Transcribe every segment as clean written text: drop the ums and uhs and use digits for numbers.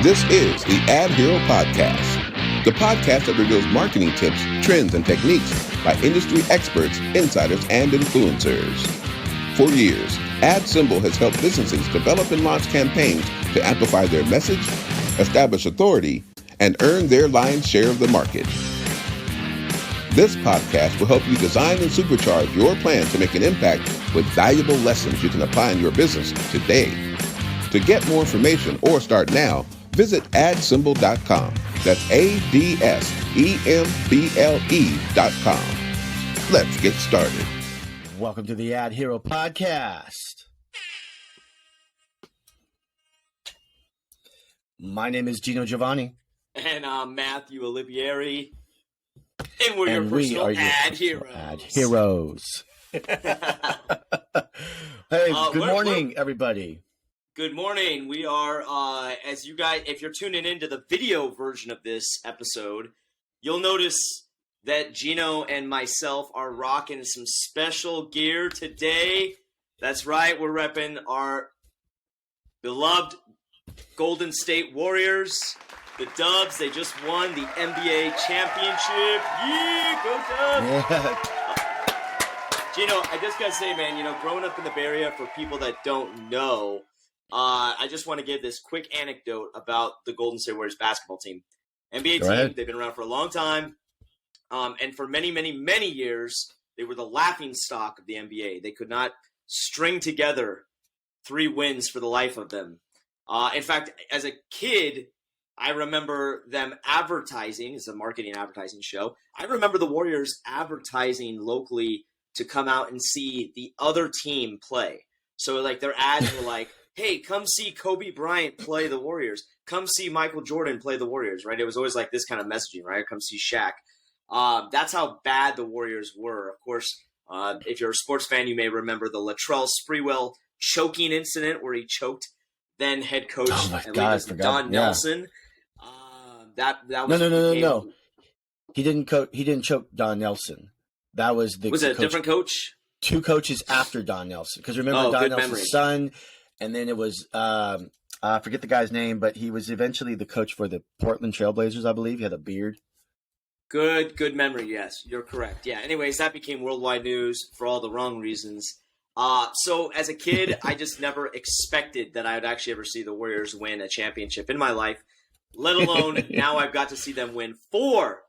This is the AdHero Podcast, the podcast that reveals marketing tips, trends, and techniques by industry experts, insiders, and influencers. For years, AdSymble has helped businesses develop and launch campaigns to amplify their message, establish authority, and earn their lion's share of the market. This podcast will help you design and supercharge your plan to make an impact with valuable lessons you can apply in your business today. To get more information or start now, visit adsemble.com. That's AdSemble.com. Let's get started. Welcome to the AdHero Podcast. My name is Geno Giovanni. And I'm Matthew Olivieri. And we're your personal AdHeroes. Hey, good morning, everybody. Good morning. We are, as you guys, if you're tuning into the video version of this episode, you'll notice that Geno and myself are rocking some special gear today. That's right. We're repping our beloved Golden State Warriors. The Dubs, they just won the NBA championship. Yeah, go Dubs! Yeah. Geno, I just got to say, man, growing up in the Bay Area, for people that don't know, I just want to give this quick anecdote about the Golden State Warriors basketball team. NBA team, they've been around for a long time. And for many, many, many years, they were the laughing stock of the NBA. They could not string together 3 wins for the life of them. In fact, as a kid, I remember them advertising. It's a marketing advertising show. I remember the Warriors advertising locally to come out and see the other team play. So like their ads were like, hey, come see Kobe Bryant play the Warriors. Come see Michael Jordan play the Warriors, right? It was always like this kind of messaging, right? Come see Shaq. That's how bad the Warriors were. Of course, if you're a sports fan, you may remember the Latrell Sprewell choking incident where he choked then head coach Don Nelson. That was no. He didn't choke Don Nelson. That was the. Was it a coach, different coach? 2 coaches after Don Nelson, because remember Don Nelson's son, and then it was I forget the guy's name, but he was eventually the coach for the Portland Trailblazers, I believe. He had a beard. Good memory. Yes, you're correct. Yeah. Anyways, that became worldwide news for all the wrong reasons. So as a kid, I just never expected that I would actually ever see the Warriors win a championship in my life, let alone now I've got to see them win 4,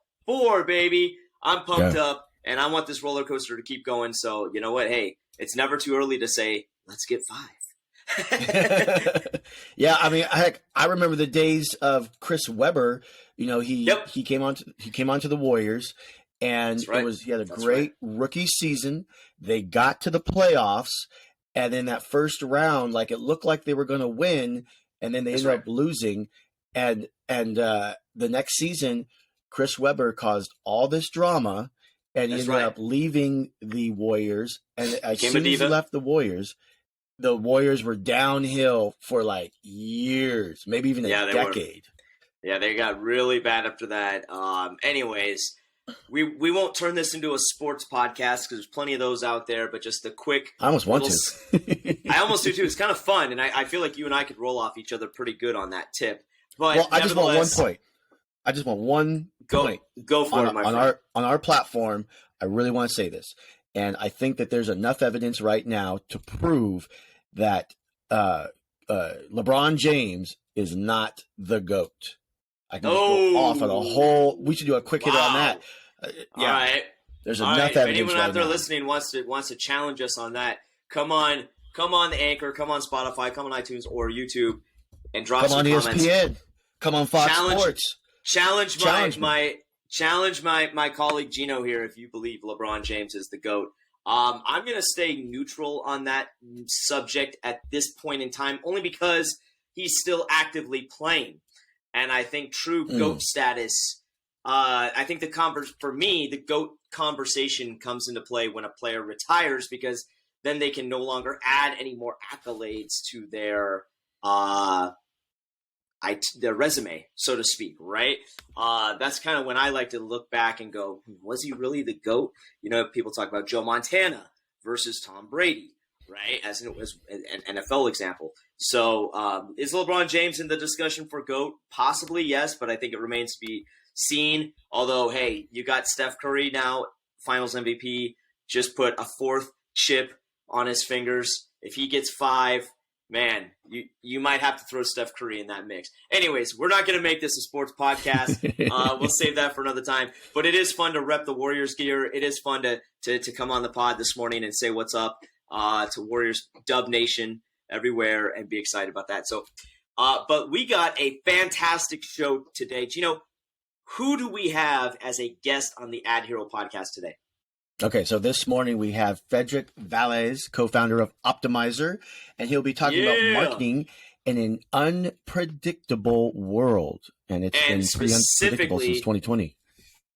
baby. I'm pumped up, and I want this roller coaster to keep going. So you know what? Hey, it's never too early to say, let's get 5. Yeah, I mean, I remember the days of Chris Webber. He came onto the Warriors, and he had a great rookie season. They got to the playoffs, and then that first round, like it looked like they were going to win, and then they ended up losing. And the next season, Chris Webber caused all this drama, and he ended up leaving the Warriors. And as soon as he left the Warriors were downhill for like years, maybe even a decade. Yeah, they got really bad after that. Anyways, we won't turn this into a sports podcast because there's plenty of those out there, but just a quick... I almost want to. I almost do too. It's kind of fun, and I feel like you and I could roll off each other pretty good on that tip. But I just want one point. I just want one point. Go for it, my friend. On our platform, I really want to say this. And I think that there's enough evidence right now to prove that LeBron James is not the GOAT. I can just go off on a whole. We should do a quick hit on that. All right. There's enough evidence. If anyone out there listening wants to challenge us on that, come on the Anchor, come on Spotify, come on iTunes or YouTube, and drop some comments. Come on ESPN. Come on Fox Sports. Challenge my colleague Geno here if you believe LeBron James is the GOAT. I'm going to stay neutral on that subject at this point in time, only because he's still actively playing. And I think true GOAT status, I think for me, the GOAT conversation comes into play when a player retires, because then they can no longer add any more accolades to their resume, so to speak, right? That's kind of when I like to look back and go, was he really the GOAT? People talk about Joe Montana versus Tom Brady, right? As an NFL example. So is LeBron James in the discussion for GOAT? Possibly, yes, but I think it remains to be seen. Although, hey, you got Steph Curry now, Finals MVP, just put a 4th chip on his fingers. If he gets 5, man, you might have to throw Steph Curry in that mix. Anyways, we're not going to make this a sports podcast. We'll save that for another time. But it is fun to rep the Warriors gear. It is fun to come on the pod this morning and say what's up to Warriors Dub Nation everywhere and be excited about that. So, but we got a fantastic show today. Geno, who do we have as a guest on the AdHero podcast today? Okay, so this morning we have Frederick Vallaeys, co-founder of Optmyzr, and he'll be talking about marketing in an unpredictable world. And it's been pretty unpredictable since 2020.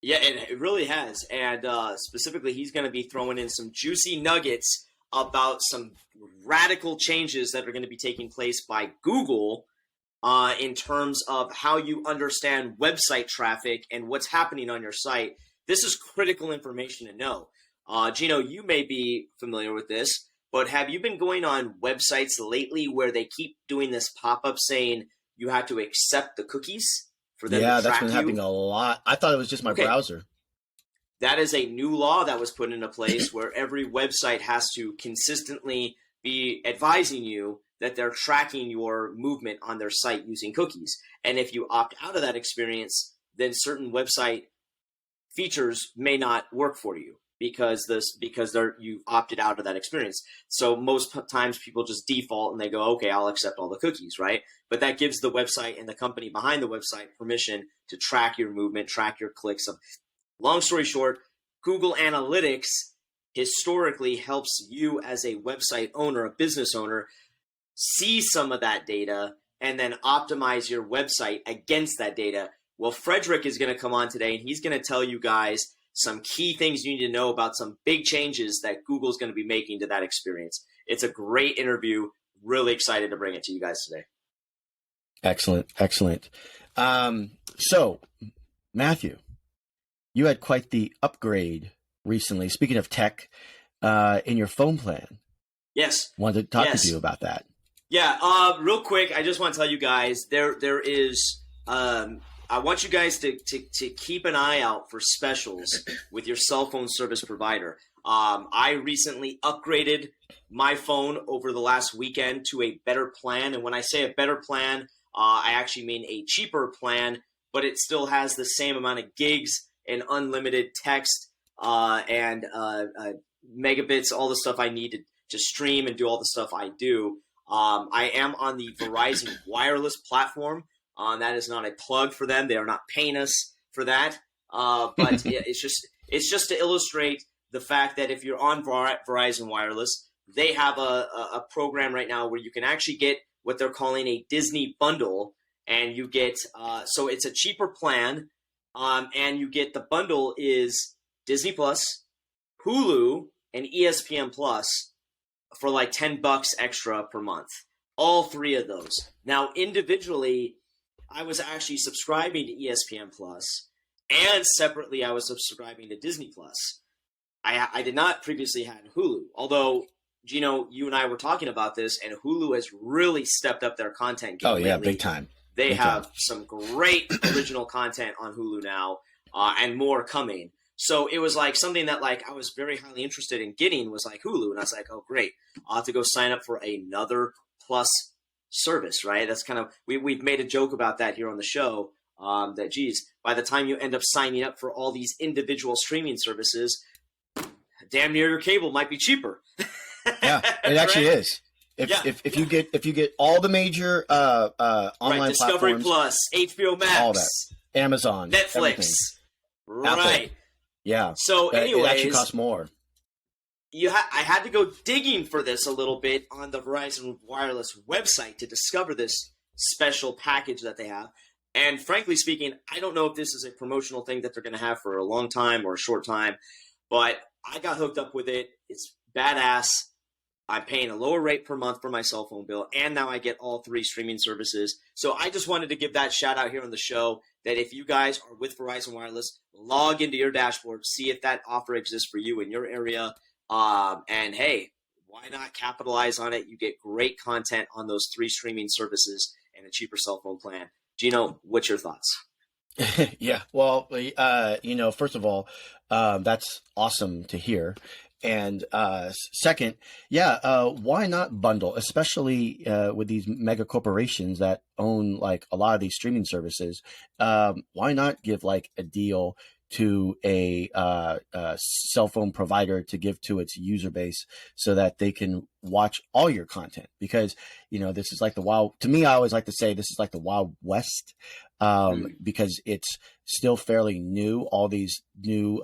Yeah, and it really has. And specifically, he's going to be throwing in some juicy nuggets about some radical changes that are going to be taking place by Google in terms of how you understand website traffic and what's happening on your site. This is critical information to know. Geno, you may be familiar with this, but have you been going on websites lately where they keep doing this pop-up saying you have to accept the cookies for them to track you? Yeah, that's been happening a lot. I thought it was just my browser. That is a new law that was put into place where every website has to consistently be advising you that they're tracking your movement on their site using cookies. And if you opt out of that experience, then certain website features may not work for you because you've opted out of that experience. So most times people just default and they go, okay, I'll accept all the cookies, right? But that gives the website and the company behind the website permission to track your movement, track your clicks. Long story short, Google Analytics historically helps you as a website owner, a business owner, see some of that data and then optimize your website against that data. Well, Frederick is going to come on today and he's going to tell you guys some key things you need to know about some big changes that Google's going to be making to that experience. It's a great interview. Really excited to bring it to you guys today. Excellent. Excellent. So, Matthew, you had quite the upgrade recently. Speaking of tech, in your phone plan. Yes. Wanted to talk to you about that. Yeah. Real quick, I just want to tell you guys there is. I want you guys to keep an eye out for specials with your cell phone service provider. I recently upgraded my phone over the last weekend to a better plan. And when I say a better plan, I actually mean a cheaper plan, but it still has the same amount of gigs and unlimited text and megabits, all the stuff I need to stream and do all the stuff I do. I am on the Verizon wireless platform. That is not a plug for them. They are not paying us for that. But it's just to illustrate the fact that if you're on Verizon Wireless, they have a program right now where you can actually get what they're calling a Disney bundle, and you get so it's a cheaper plan, and you get the bundle is Disney Plus, Hulu, and ESPN Plus for like $10 extra per month. All three of those. Now individually, I was actually subscribing to ESPN Plus, and separately I was subscribing to Disney Plus. I did not previously have Hulu, although, Geno, you and I were talking about this, and Hulu has really stepped up their content game lately. Big time. They have some great original content on Hulu now, and more coming. So it was like something that like I was very highly interested in getting was like Hulu, and I was like, oh great, I'll have to go sign up for another Plus service, right? That's kind of we've made a joke about that here on the show. That geez, by the time you end up signing up for all these individual streaming services, damn near your cable might be cheaper. Yeah, it actually is. If you get all the major online Discovery platforms, Plus, HBO Max, all that, Amazon, Netflix, everything. right? Apple. Yeah. So, anyways, it actually costs more. I had to go digging for this a little bit on the Verizon Wireless website to discover this special package that they have. And frankly speaking, I don't know if this is a promotional thing that they're going to have for a long time or a short time, but I got hooked up with it. It's badass. I'm paying a lower rate per month for my cell phone bill, and now I get all three streaming services. So I just wanted to give that shout out here on the show that if you guys are with Verizon Wireless, log into your dashboard, see if that offer exists for you in your area. And hey, why not capitalize on it? You get great content on those 3 streaming services and a cheaper cell phone plan. Geno, what's your thoughts? Yeah, well, first of all, that's awesome to hear. And second, why not bundle, especially with these mega corporations that own like a lot of these streaming services? Why not give like a deal to a cell phone provider to give to its user base so that they can watch all your content? Because, this is like the wild, to me, I always like to say this is like the Wild West, because it's still fairly new. All these new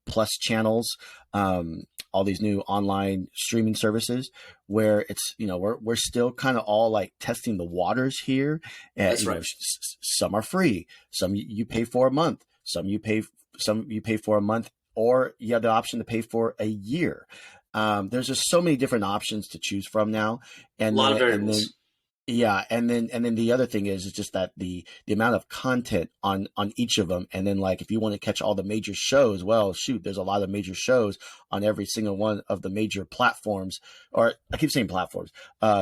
plus channels, all these new online streaming services where it's, we're still kind of all like testing the waters here. And, That's right. Some are free, some you pay for a month, some you pay for a month, or you have the option to pay for a year. There's just so many different options to choose from now. And a lot of variables. And then the other thing is just that the amount of content on each of them. And then like, if you want to catch all the major shows, well, shoot, there's a lot of major shows on every single one of the major platforms, or I keep saying platforms,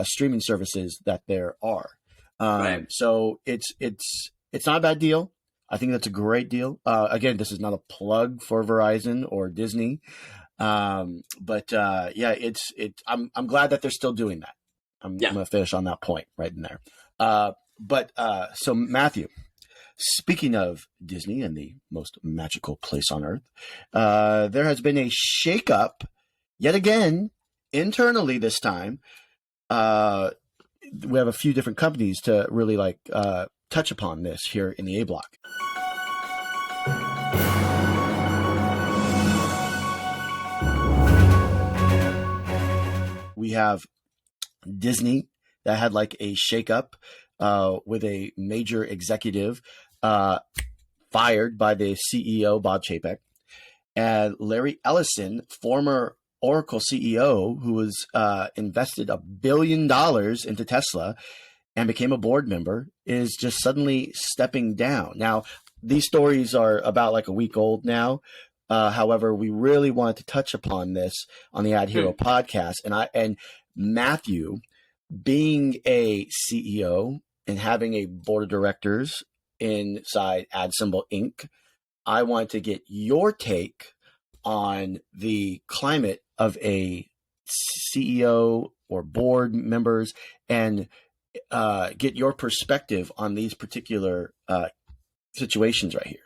streaming services that there are. Right. So it's not a bad deal. I think that's a great deal. Again, this is not a plug for Verizon or Disney. I'm glad that they're still doing that. I'm going to finish on that point right in there. So Matthew, speaking of Disney and the most magical place on earth, there has been a shakeup yet again internally this time. We have a few different companies to really touch upon this here in the A Block. We have Disney that had like a shakeup with a major executive fired by the CEO Bob Chapek, and Larry Ellison, former Oracle CEO, who was invested $1 billion into Tesla and became a board member, is just suddenly stepping down. Now, these stories are about like a week old now. However, we really wanted to touch upon this on the AdHero podcast, and Matthew, being a CEO and having a board of directors inside AdSymbol Inc., I want to get your take on the climate of a CEO or board members, and get your perspective on these particular situations right here.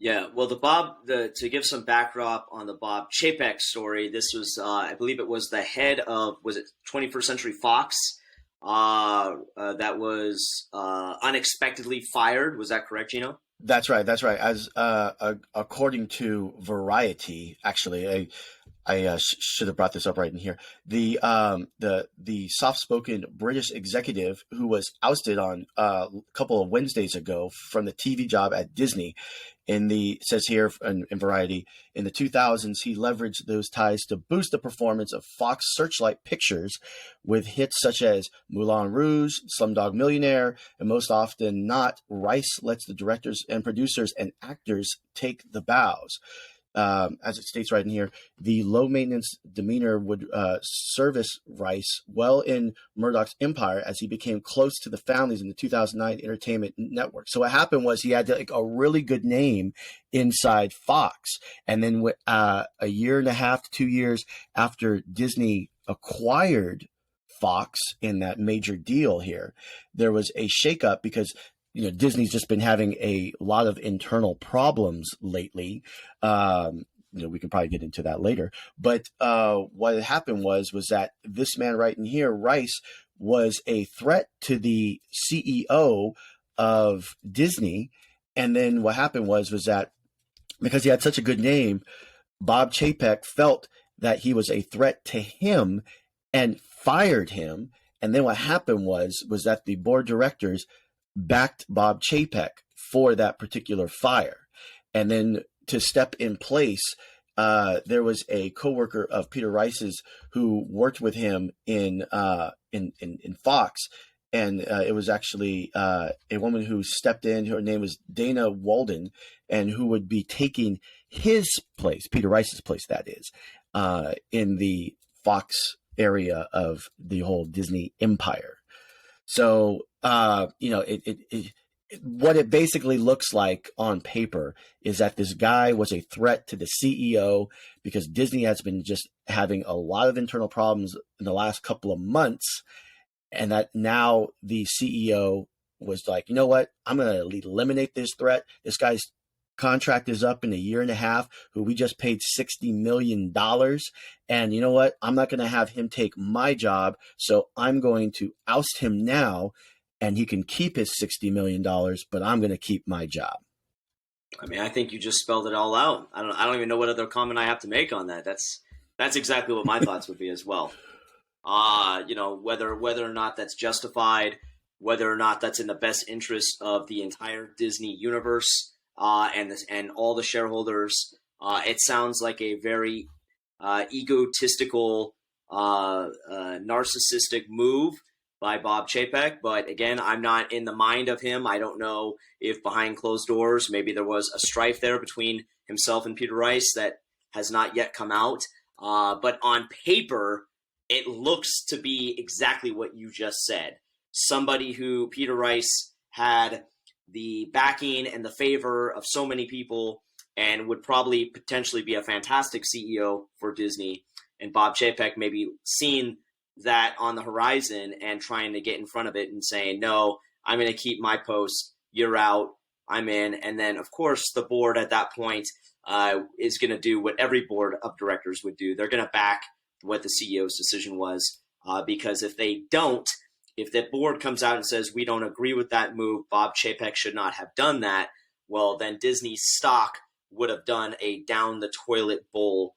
Yeah, well, to give some backdrop on the Bob Chapek story, this was, I believe it was the head of, was it 21st Century Fox, that was unexpectedly fired. Was that correct, Geno? That's right. As according to Variety, actually, I should have brought this up right in here. The soft-spoken British executive who was ousted on a couple of Wednesdays ago from the TV job at Disney, says here in Variety, in the 2000s, he leveraged those ties to boost the performance of Fox Searchlight Pictures with hits such as Moulin Rouge, Slumdog Millionaire, and most often not, Rice lets the directors and producers and actors take the bows. As it states right in here, the low-maintenance demeanor would service Rice well in Murdoch's empire as he became close to the families in the 2009 Entertainment Network. So what happened was he had a really good name inside Fox. And then a year and a half to 2 years after Disney acquired Fox in that major deal here, there was a shakeup because Disney's just been having a lot of internal problems lately. We can probably get into that later. But what happened was that this man right in here, Rice, was a threat to the CEO of Disney. And then what happened was that because he had such a good name, Bob Chapek felt that he was a threat to him and fired him. And then what happened was that the board of directors backed Bob Chapek for that particular fire. And then to step in place, there was a coworker of Peter Rice's who worked with him in Fox. And it was actually a woman who stepped in. Her name was Dana Walden, and who would be taking his place, Peter Rice's place, that is, in the Fox area of the whole Disney empire. So, what it basically looks like on paper is that this guy was a threat to the CEO because Disney has been just having a lot of internal problems in the last couple of months. And that now the CEO was like, you know what? I'm going to eliminate this threat. This guy's contract is up in a year and a half, who we just paid $60 million. And you know what? I'm not going to have him take my job. So I'm going to oust him now, and he can keep his $60 million, but I'm going to keep my job. I mean, I think you just spelled it all out. I don't even know what other comment I have to make on that. That's exactly what my thoughts would be as well. Whether or not that's justified, whether or not that's in the best interest of the entire Disney universe, and all the shareholders. It sounds like a very egotistical, narcissistic move by Bob Chapek. But again, I'm not in the mind of him. I don't know if behind closed doors, maybe there was a strife there between himself and Peter Rice that has not yet come out. But on paper, it looks to be exactly what you just said. Somebody who Peter Rice had the backing and the favor of so many people and would probably potentially be a fantastic CEO for Disney. And Bob Chapek maybe seeing that on the horizon and trying to get in front of it and saying, no, I'm going to keep my post. You're out. I'm in. And then, of course, the board at that point is going to do what every board of directors would do. They're going to back what the CEO's decision was, because if they don't, if the board comes out and says, we don't agree with that move, Bob Chapek should not have done that, well, then Disney's stock would have done a down the toilet bowl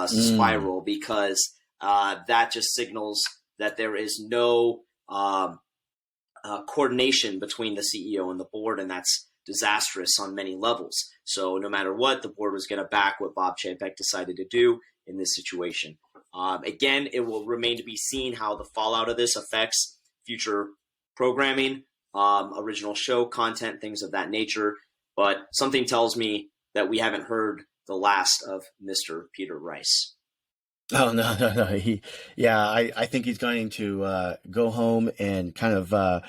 spiral, because that just signals that there is no coordination between the CEO and the board, and that's disastrous on many levels. So no matter what, the board was going to back what Bob Chapek decided to do in this situation. Again, it will remain to be seen how the fallout of this affects future programming, original show content, things of that nature. But something tells me that we haven't heard the last of Mr. Peter Rice. Oh, no. I think he's going to go home and kind of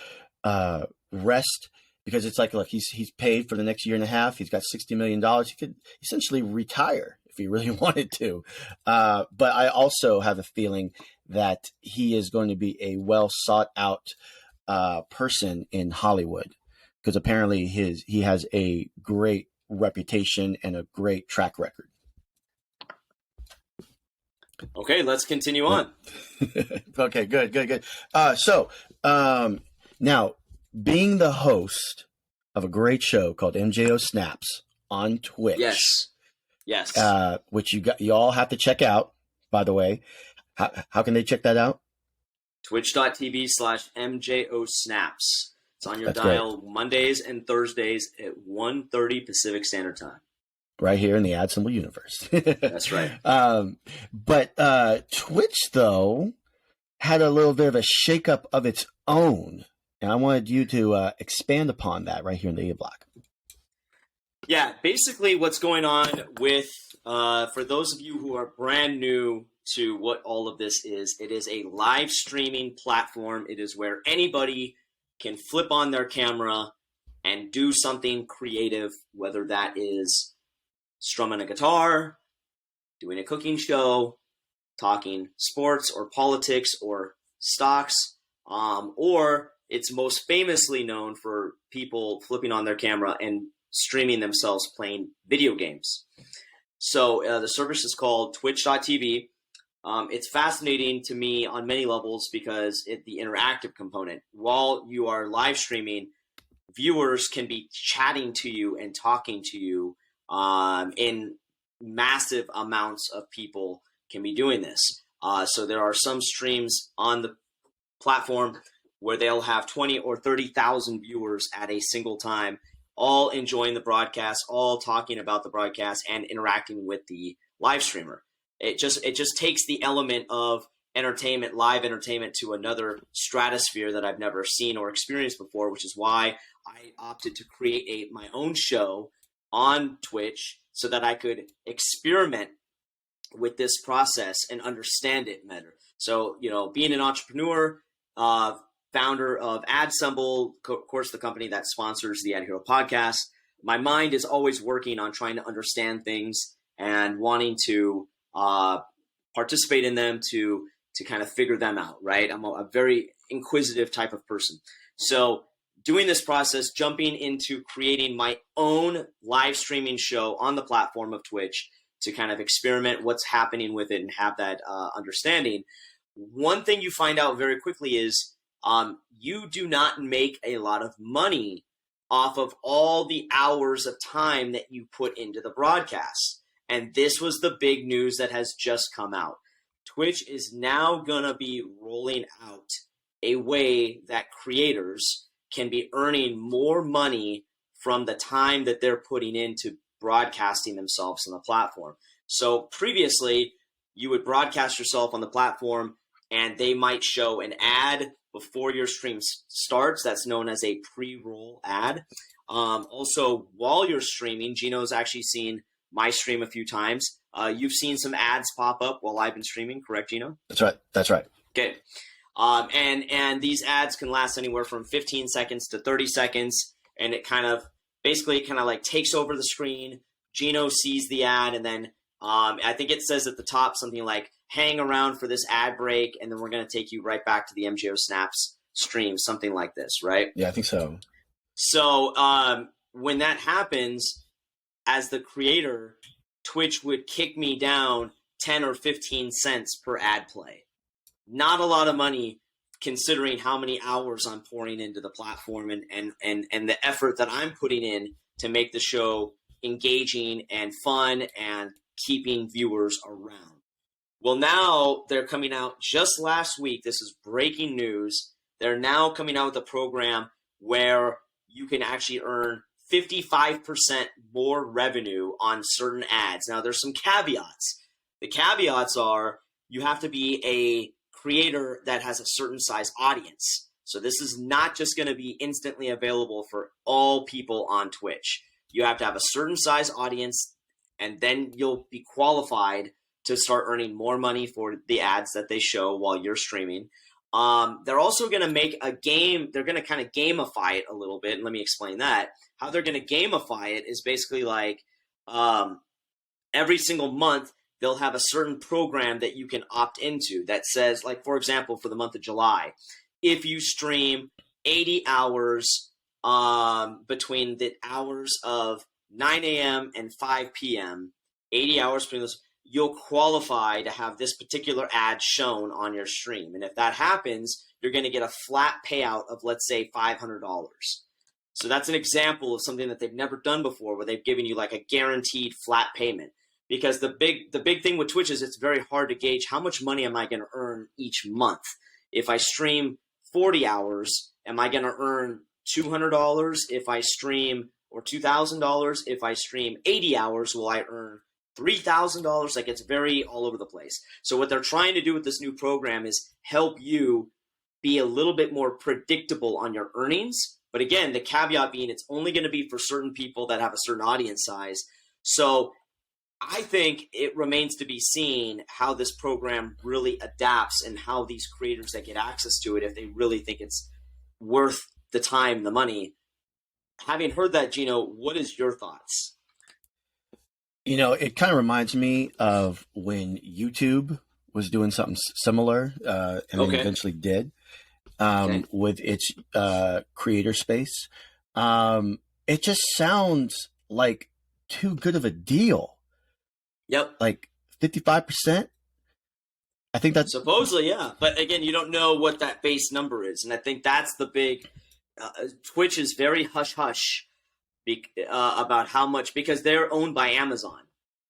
rest, because it's like, look, he's paid for the next year and a half. He's got $60 million. He could essentially retire if he really wanted to. But I also have a feeling that he is going to be a well sought out person in Hollywood, because apparently he has a great reputation and a great track record. Okay, let's continue on. Okay, good. So now, being the host of a great show called MJO Snaps on Twitch. Yes. Which you all have to check out, by the way. How can they check that out? Twitch.tv/MJO Snaps. It's on your That's dial great. Mondays and Thursdays at 1:30 Pacific Standard Time. Right here in the Ad Symbol universe. That's right. But Twitch, though, had a little bit of a shakeup of its own. And I wanted you to expand upon that right here in the A Block. Yeah, basically what's going on with, for those of you who are brand new to what all of this is, it is a live streaming platform. It is where anybody can flip on their camera and do something creative, whether that is strumming a guitar, doing a cooking show, talking sports or politics or stocks, or it's most famously known for people flipping on their camera and streaming themselves playing video games. So the service is called Twitch.tv. It's fascinating to me on many levels because the interactive component. While you are live streaming, viewers can be chatting to you and talking to you, in massive amounts of people can be doing this. So there are some streams on the platform where they'll have 20 or 30,000 viewers at a single time, all enjoying the broadcast, all talking about the broadcast and interacting with the live streamer. It just takes the element of entertainment, live entertainment, to another stratosphere that I've never seen or experienced before, which is why I opted to create my own show on Twitch so that I could experiment with this process and understand it better. So, being an entrepreneur, founder of AdSemble, of course, the company that sponsors the AdHero podcast, my mind is always working on trying to understand things and wanting to participate in them to kind of figure them out, right? I'm a very inquisitive type of person. So doing this process, jumping into creating my own live streaming show on the platform of Twitch to kind of experiment what's happening with it and have that understanding. One thing you find out very quickly is you do not make a lot of money off of all the hours of time that you put into the broadcast. And this was the big news that has just come out. Twitch is now going to be rolling out a way that creators can be earning more money from the time that they're putting into broadcasting themselves on the platform. So previously, you would broadcast yourself on the platform and they might show an ad before your stream starts. That's known as a pre-roll ad. Also, while you're streaming, Geno's actually seen my stream a few times. You've seen some ads pop up while I've been streaming, correct, Geno? That's right. Okay. And these ads can last anywhere from 15 seconds to 30 seconds. And it kind of like takes over the screen. Geno sees the ad, and then I think it says at the top something like, hang around for this ad break, and then we're going to take you right back to the MJO Snaps stream, something like this, right? Yeah, I think so. So when that happens, as the creator, Twitch would kick me down 10 or 15 cents per ad play. Not a lot of money considering how many hours I'm pouring into the platform and the effort that I'm putting in to make the show engaging and fun and keeping viewers around. Well, now they're coming out just last week. This is breaking news. They're now coming out with a program where you can actually earn 55% more revenue on certain ads. Now, there's some caveats. The caveats are you have to be a creator that has a certain size audience. So this is not just going to be instantly available for all people on Twitch. You have to have a certain size audience, and then you'll be qualified to start earning more money for the ads that they show while you're streaming. They're also going to make a game. They're going to kind of gamify it a little bit. And let me explain that. How they're going to gamify it is basically like every single month, they'll have a certain program that you can opt into that says, like, for example, for the month of July, if you stream 80 hours between the hours of 9 a.m. and 5 p.m., 80 hours between those, you'll qualify to have this particular ad shown on your stream. And if that happens, you're going to get a flat payout of, let's say, $500. So that's an example of something that they've never done before, where they've given you like a guaranteed flat payment. Because the big thing with Twitch is it's very hard to gauge how much money am I going to earn each month. If I stream 40 hours, am I going to earn $200 if I stream, or $2,000 if I stream 80 hours? Will I earn $3,000? Like, it's very all over the place. So what they're trying to do with this new program is help you be a little bit more predictable on your earnings. But again, the caveat being it's only going to be for certain people that have a certain audience size. So I think it remains to be seen how this program really adapts and how these creators that get access to it, if they really think it's worth the time, the money. Having heard that, Geno, what is your thoughts? It kind of reminds me of when YouTube was doing something similar and then eventually did with its creator space. It just sounds like too good of a deal. Yep. Like 55%. I think that's supposedly, yeah. But again, you don't know what that base number is. And I think that's the big, Twitch is very hush-hush about how much, because they're owned by Amazon.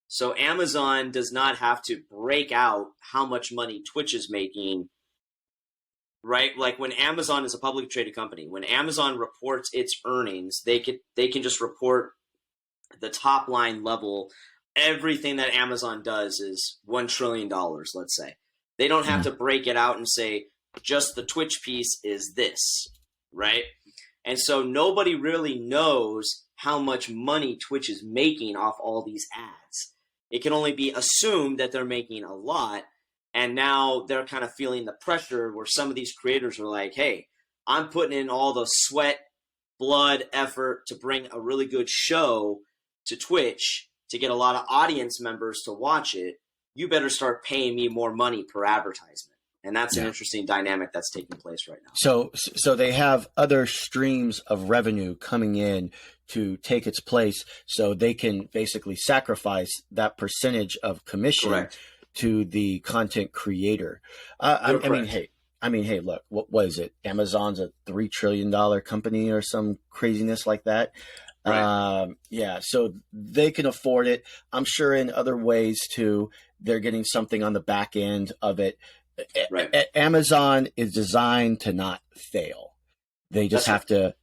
So Amazon does not have to break out how much money Twitch is making, right? Like when Amazon is a publicly traded company, when Amazon reports its earnings, they can just report the top line level. Everything that Amazon does is $1 trillion, let's say. They don't have to break it out and say, just the Twitch piece is this, right? And so nobody really knows how much money Twitch is making off all these ads. it can only be assumed that they're making a lot. And now they're kind of feeling the pressure where some of these creators are like, hey, I'm putting in all the sweat, blood, effort to bring a really good show to Twitch to get a lot of audience members to watch it. You better start paying me more money per advertisement. And that's an interesting dynamic that's taking place right now. So they have other streams of revenue coming in to take its place, so they can basically sacrifice that percentage of commission to the content creator. I mean, hey, look, what is it? Amazon's a $3 trillion company or some craziness like that. Right. So they can afford it. I'm sure in other ways too, they're getting something on the back end of it. Right. Amazon is designed to not fail. They just have to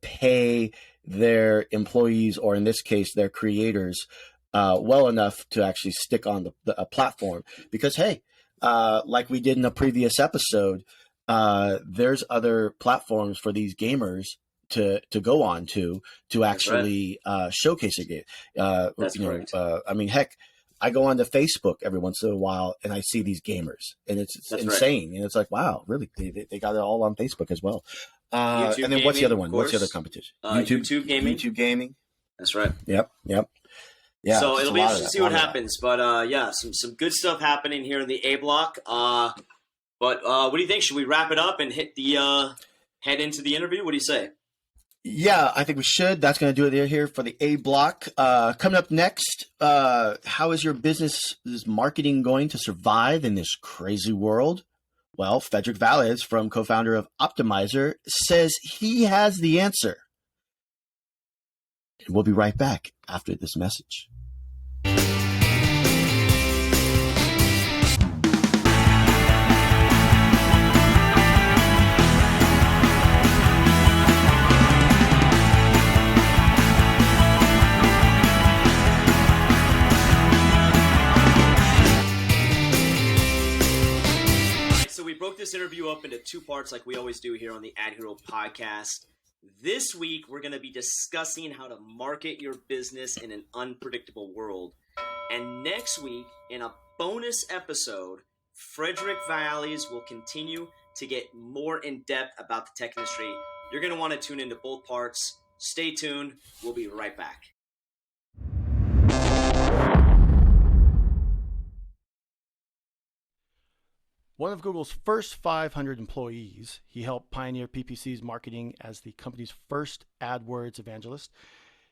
pay their employees, or in this case, their creators, well enough to actually stick on the platform. Because hey, like we did in a previous episode, there's other platforms for these gamers to go on to actually showcase a game. I mean, heck, I go onto Facebook every once in a while and I see these gamers, and it's insane. And it's like, wow, really? They got it all on Facebook as well. And then gaming, what's the other one? What's the other competition? YouTube gaming. YouTube gaming. That's right. Yep. Yeah. So it'll be interesting to see what happens. But some good stuff happening here in the A block. But what do you think? Should we wrap it up and hit the head into the interview? What do you say? Yeah, I think we should. That's going to do it here for the A block. Coming up next, how is your business's marketing going to survive in this crazy world? Well, Frederick Vallaeys, co-founder of Optmyzr, says he has the answer. And we'll be right back after this message. We broke this interview up into two parts like we always do here on the AdHero podcast. This week, we're going to be discussing how to market your business in an unpredictable world. And next week, in a bonus episode, Frederick Vallaeys will continue to get more in-depth about the tech industry. You're going to want to tune into both parts. Stay tuned. We'll be right back. One of Google's first 500 employees, he helped pioneer PPC's marketing as the company's first AdWords Evangelist.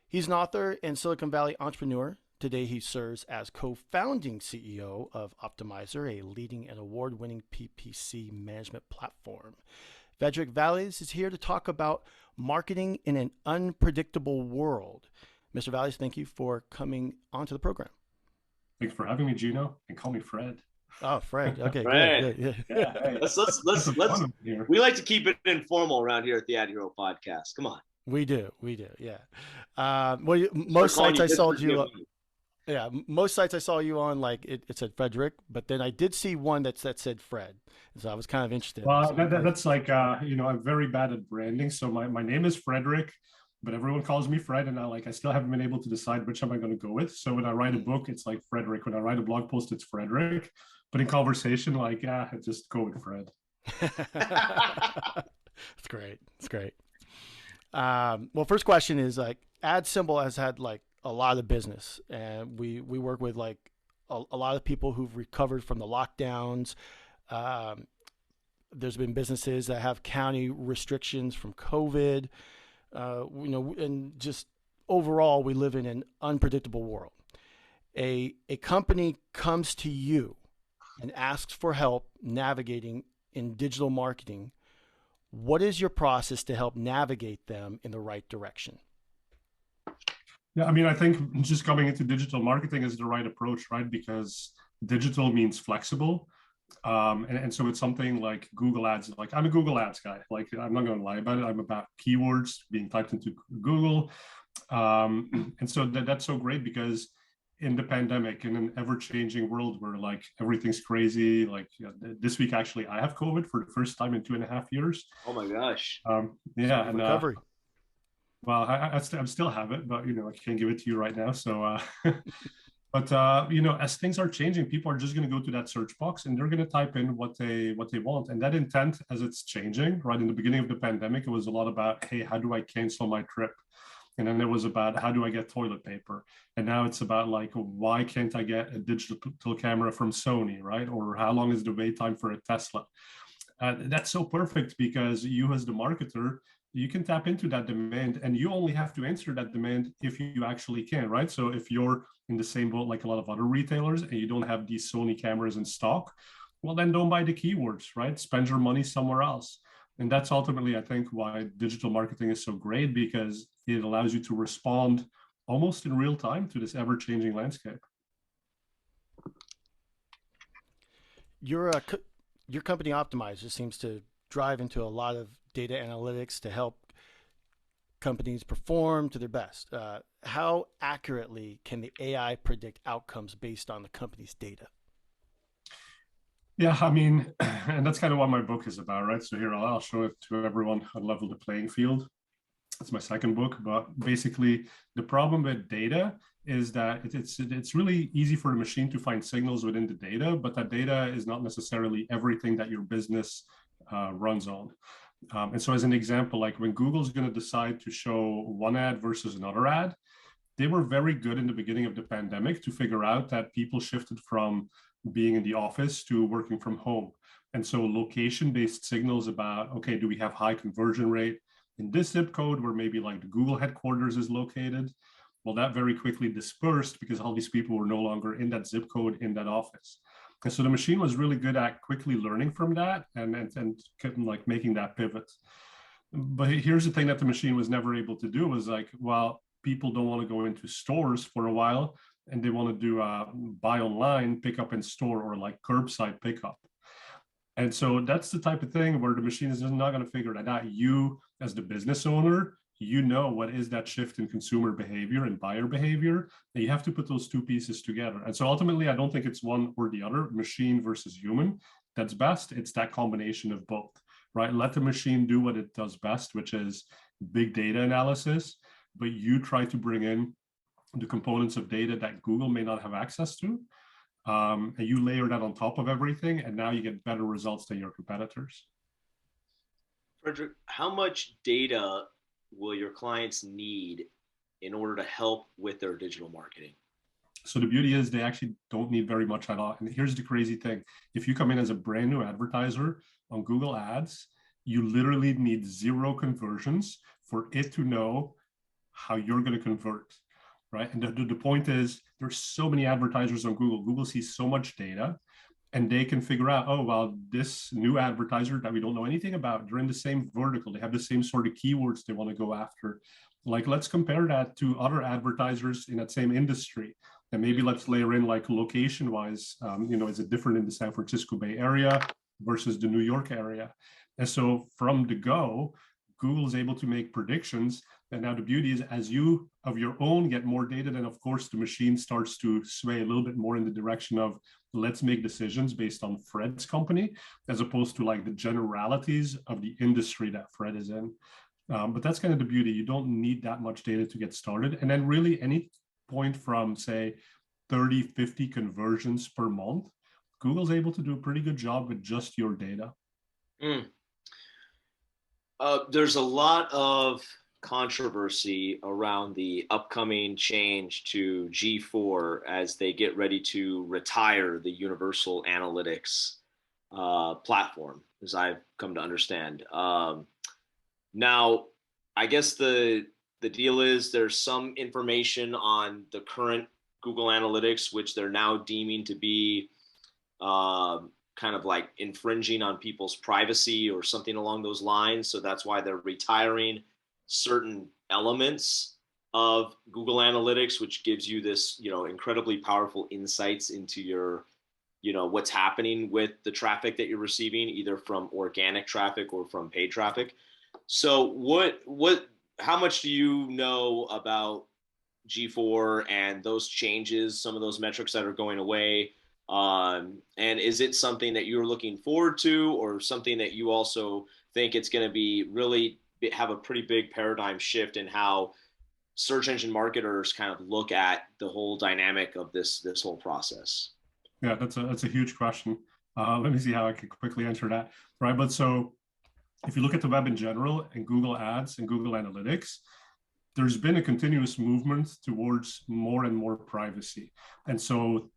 He's an author and Silicon Valley entrepreneur. Today, he serves as co-founding CEO of Optmyzr, a leading and award-winning PPC management platform. Frederick Vallaeys is here to talk about marketing in an unpredictable world. Mr. Vallaeys, thank you for coming onto the program. Thanks for having me, Geno, and call me Fred. Oh, Fred. Okay, Fred. good. Yeah, hey. Let's we like to keep it informal around here at the AdHero podcast. Come on. We do, yeah. Most sites I saw you. Most sites I saw you on, like it said Frederick, but then I did see one that said Fred, so I was kind of interested. Well, that's like I'm very bad at branding, so my name is Frederick, but everyone calls me Fred, and I still haven't been able to decide which am I going to go with. So when I write a book, it's like Frederick. When I write a blog post, it's Frederick. But in conversation, I just go with Fred. It's great. It's great. Well, first question is AdSymble has had a lot of business, and we work with a lot of people who've recovered from the lockdowns. There's been businesses that have county restrictions from COVID. And just overall, we live in an unpredictable world. A company comes to you and asks for help navigating in digital marketing. What is your process to help navigate them in the right direction? Yeah, I mean, I think just coming into digital marketing is the right approach, right? Because digital means flexible. And so it's something like Google Ads. I'm a Google Ads guy. I'm not going to lie about it. I'm about keywords being typed into Google. And so that's so great because in the pandemic, in an ever-changing world where everything's crazy, this week, actually, I have COVID for the first time in 2.5 years. Oh my gosh. Yeah. And, recovery. Well, I still have it, but I can't give it to you right now. So, But as things are changing, people are just going to go to that search box and they're going to type in what they want. And that intent, as it's changing, right? In the beginning of the pandemic, it was a lot about, hey, how do I cancel my trip? And then it was about, how do I get toilet paper? And now it's about like, why can't I get a digital camera from Sony, right? Or how long is the wait time for a Tesla? That's so perfect because you as the marketer, you can tap into that demand and you only have to answer that demand if you actually can, right? So if you're in the same boat like a lot of other retailers and you don't have these Sony cameras in stock, well, then don't buy the keywords, right? Spend your money somewhere else. And that's ultimately, I think, why digital marketing is so great, because it allows you to respond almost in real time to this ever-changing landscape. Your company Optmyzr seems to drive into a lot of data analytics to help companies perform to their best. How accurately can the AI predict outcomes based on the company's data? Yeah, I mean, and that's kind of what my book is about, right? So here, I'll show it to everyone on Level the Playing Field. It's my second book, but basically the problem with data is that it's really easy for the machine to find signals within the data, but that data is not necessarily everything that your business runs on. And so as an example, like when Google's going to decide to show one ad versus another ad, they were very good in the beginning of the pandemic to figure out that people shifted from being in the office to working from home. And so location-based signals about, okay, do we have high conversion rate in this zip code where maybe like the Google headquarters is located? Well, that very quickly dispersed because all these people were no longer in that zip code in that office. And so the machine was really good at quickly learning from that and like making that pivot. But here's the thing that the machine was never able to do was like, well, people don't want to go into stores for a while and they want to do buy online, pick up in store, or like curbside pickup. And so that's the type of thing where the machine is not going to figure that out. You, as the business owner, you know what is that shift in consumer behavior and buyer behavior, and you have to put those two pieces together. And so ultimately, I don't think it's one or the other, machine versus human. That's best. It's that combination of both, right? Let the machine do what it does best, which is big data analysis, but you try to bring in the components of data that Google may not have access to. And you layer that on top of everything, and now you get better results than your competitors. Frederick, how much data will your clients need in order to help with their digital marketing? So the beauty is they actually don't need very much at all. And here's the crazy thing. If you come in as a brand new advertiser on Google Ads, you literally need 0 conversions for it to know how you're going to convert. Right. And the point is, there's so many advertisers on Google. Google sees so much data and they can figure out, oh, well, this new advertiser that we don't know anything about, they're in the same vertical. They have the same sort of keywords they want to go after. Like, let's compare that to other advertisers in that same industry. And maybe let's layer in like location wise, is it different in the San Francisco Bay Area versus the New York area? And so from the go, Google is able to make predictions. And now the beauty is, as you of your own get more data, then of course the machine starts to sway a little bit more in the direction of let's make decisions based on Fred's company, as opposed to like the generalities of the industry that Fred is in. But that's kind of the beauty. You don't need that much data to get started. And then really any point from say 30, 50 conversions per month, Google's able to do a pretty good job with just your data. There's a lot of controversy around the upcoming change to G4 as they get ready to retire the Universal Analytics platform, as I've come to understand. Now, I guess the deal is there's some information on the current Google Analytics, which they're now deeming to be kind of like infringing on people's privacy or something along those lines. So that's why they're retiring certain elements of Google Analytics, which gives you this, incredibly powerful insights into your, what's happening with the traffic that you're receiving, either from organic traffic or from paid traffic. So how much do you know about G4 and those changes, some of those metrics that are going away? And is it something that you're looking forward to, or something that you also think it's going to be really have a pretty big paradigm shift in how search engine marketers kind of look at the whole dynamic of this whole process? Yeah, that's a huge question. Let me see how I can quickly answer that. Right, but so if you look at the web in general and Google Ads and Google Analytics, there's been a continuous movement towards more and more privacy. And so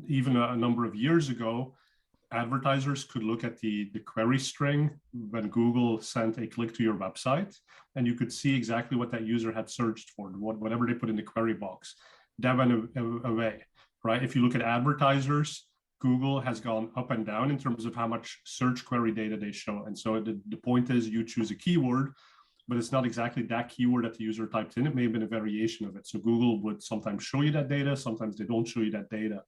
even a number of years ago, advertisers could look at the query string when Google sent a click to your website, and you could see exactly what that user had searched for, whatever they put in the query box. That went away, right? If you look at advertisers, Google has gone up and down in terms of how much search query data they show. And so the point is you choose a keyword, but it's not exactly that keyword that the user typed in. It may have been a variation of it. So Google would sometimes show you that data, sometimes they don't show you that data.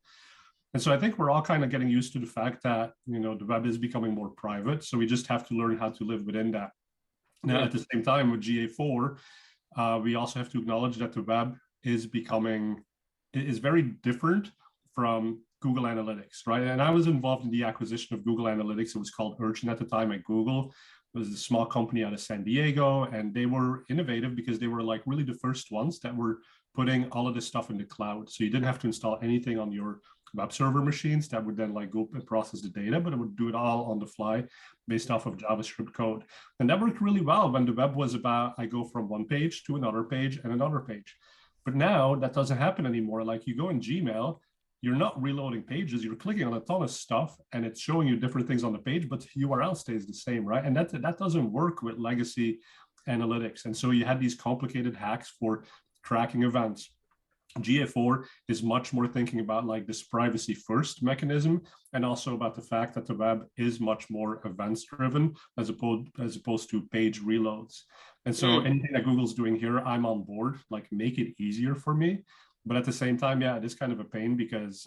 And so I think we're all kind of getting used to the fact that, the web is becoming more private. So we just have to learn how to live within that. Now, at the same time, with GA4, we also have to acknowledge that the web is very different from Google Analytics, right? And I was involved in the acquisition of Google Analytics. It was called Urchin at the time at Google. It was a small company out of San Diego, and they were innovative because they were like really the first ones that were putting all of this stuff in the cloud. So you didn't have to install anything on your web server machines that would then like go and process the data, but it would do it all on the fly based off of JavaScript code. And that worked really well when the web was about, I go from one page to another page and another page. But now that doesn't happen anymore. Like you go in Gmail, you're not reloading pages, you're clicking on a ton of stuff and it's showing you different things on the page, but the URL stays the same, right? And that doesn't work with legacy analytics. And so you had these complicated hacks for tracking events. GA4 is much more thinking about like this privacy first mechanism, and also about the fact that the web is much more events driven as opposed to page reloads. And so anything that Google's doing here, I'm on board, like make it easier for me. But at the same time, yeah, it is kind of a pain because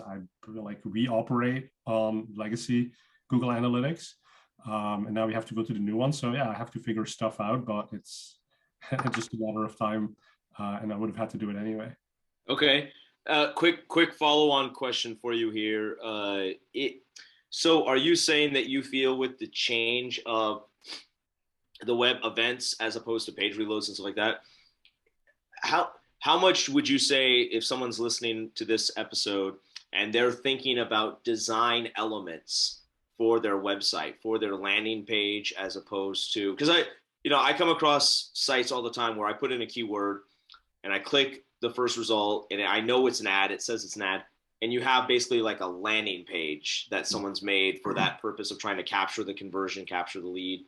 we operate on legacy Google Analytics. And now we have to go to the new one. So yeah, I have to figure stuff out, but it's just a matter of time. And I would have had to do it anyway. Okay. Quick follow-on question for you here. So are you saying that you feel with the change of the web events as opposed to page reloads and stuff like that, how much would you say, if someone's listening to this episode and they're thinking about design elements for their website, for their landing page, as opposed to, because I come across sites all the time where I put in a keyword and I click the first result and I know it's an ad, it says it's an ad, and you have basically like a landing page that someone's made for that purpose of trying to capture the conversion, capture the lead.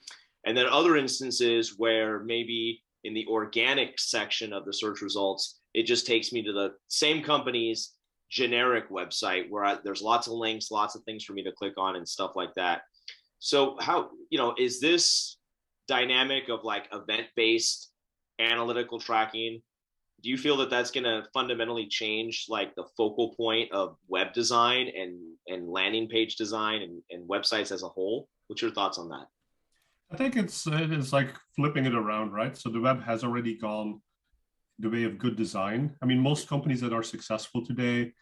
And then other instances where maybe in the organic section of the search results, it just takes me to the same company's generic website where there's lots of links, lots of things for me to click on and stuff like that. So how, is this dynamic of like event-based analytical tracking, do you feel that that's going to fundamentally change like the focal point of web design and landing page design and websites as a whole? What's your thoughts on that? I think it's like flipping it around, right? So the web has already gone the way of good design. I mean, most companies that are successful today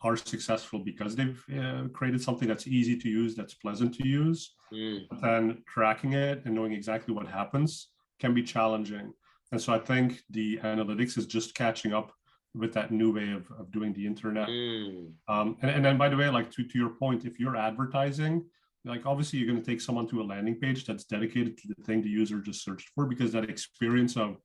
are successful because they've created something that's easy to use, that's pleasant to use. But then tracking it and knowing exactly what happens can be challenging. And so I think the analytics is just catching up with that new way of doing the internet. And then, by the way, like to your point, if you're advertising, like obviously you're going to take someone to a landing page that's dedicated to the thing the user just searched for, because that experience of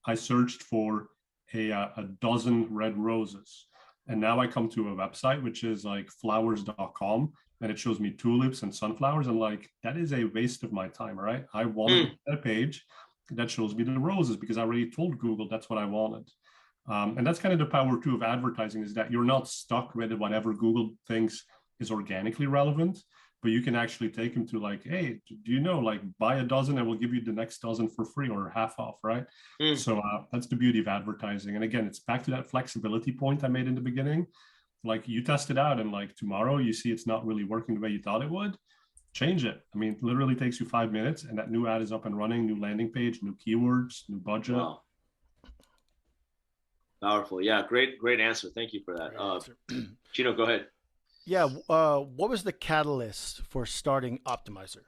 I searched for a dozen red roses, and now I come to a website which is like flowers.com and it shows me tulips and sunflowers, and like that is a waste of my time, right? I wanted a page that shows me the roses because I already told Google that's what I wanted. And that's kind of the power too of advertising, is that you're not stuck with whatever Google thinks is organically relevant, but you can actually take them to like, hey, do you know, like buy a dozen and we'll give you the next dozen for free or half off, right? So that's the beauty of advertising. And again, it's back to that flexibility point I made in the beginning. Like you test it out and like tomorrow you see it's not really working the way you thought it would, change it. I mean, it literally takes you 5 minutes and that new ad is up and running, new landing page, new keywords, new budget. Wow. Powerful. Yeah, great answer. Thank you for that. Geno, go ahead. Yeah, what was the catalyst for starting Optmyzr?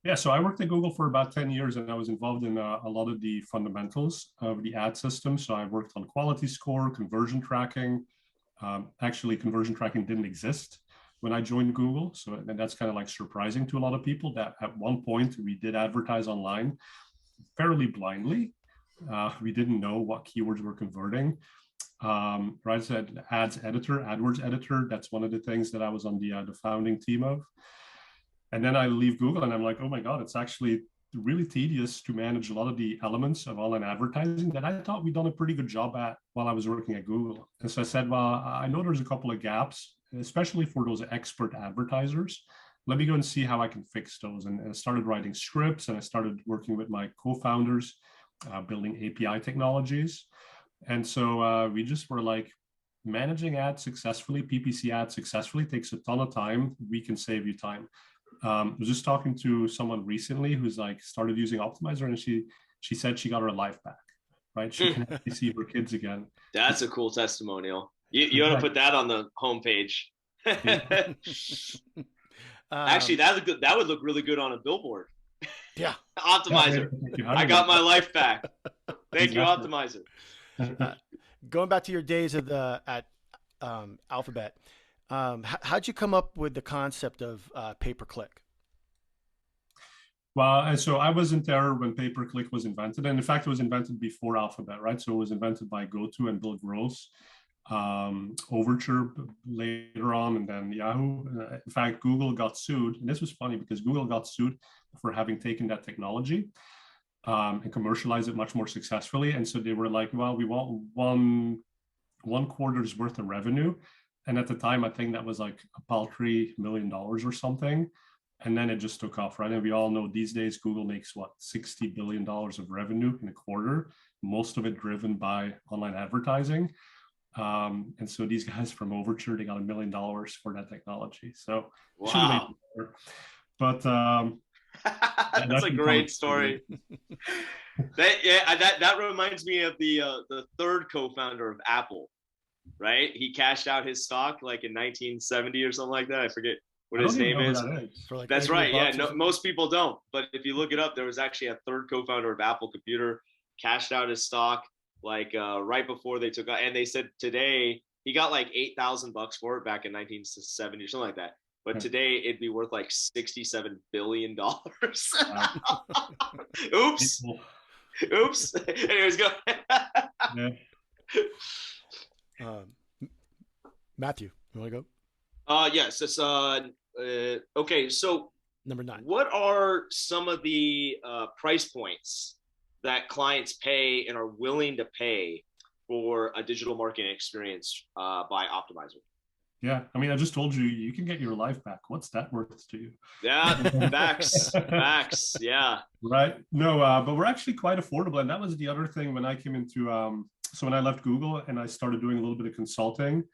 Yeah, so I worked at Google for about 10 years, and I was involved in a lot of the fundamentals of the ad system. So I worked on quality score, conversion tracking. Actually, conversion tracking didn't exist when I joined Google. So and that's kind of like surprising to a lot of people that at one point we did advertise online fairly blindly. We didn't know what keywords were converting. Right, so ads editor, AdWords editor, that's one of the things that I was on the founding team of. And then I leave Google and I'm like, oh my God, it's actually really tedious to manage a lot of the elements of online advertising that I thought we'd done a pretty good job at while I was working at Google. And so I said, well, I know there's a couple of gaps, especially for those expert advertisers. Let me go and see how I can fix those. And I started writing scripts, and I started working with my co-founders, building API technologies. And so we just were like, managing ads successfully, PPC ads successfully takes a ton of time. We can save you time. I was just talking to someone recently who's like started using Optmyzr, and she said she got her life back, right? She can actually see her kids again. That's a cool testimonial. You ought to put that on the homepage. Actually, that would look really good on a billboard. Yeah. Optmyzr. I got my life back. Thank you, Optmyzr. Going back to your days at Alphabet, how'd you come up with the concept of pay-per-click? Well, so I wasn't there when pay-per-click was invented. And in fact, it was invented before Alphabet, right? So it was invented by GoTo and Bill Gross, Overture later on, and then Yahoo. In fact, Google got sued. And this was funny because Google got sued for having taken that technology and commercialized it much more successfully. And so they were like, well, we want one quarter's worth of revenue. And at the time, I think that was like a paltry $1 million or something. And then it just took off, right? And we all know these days, Google makes what, $60 billion of revenue in a quarter, most of it driven by online advertising. And so these guys from Overture, they got $1 million for that technology. So, wow. But that's a great story. That reminds me of the third co-founder of Apple, right? He cashed out his stock like in 1970 or something like that. I forget what his name is. That's right. Yeah, no, most people don't. But if you look it up, there was actually a third co-founder of Apple Computer, cashed out his stock like right before they took out. And they said today he got like $8,000 for it back in 1970 or something like that. But today it'd be worth like $67 billion. Oops. Oops. Anyways, go. Matthew, you want to go? Yes. It's okay. So number 9. What are some of the price points that clients pay and are willing to pay for a digital marketing experience by Optmyzr? Yeah, I mean, I just told you, you can get your life back. What's that worth to you? Yeah, facts. Yeah. Right. No, but we're actually quite affordable. And that was the other thing when I came into, so when I left Google and I started doing a little bit of consulting,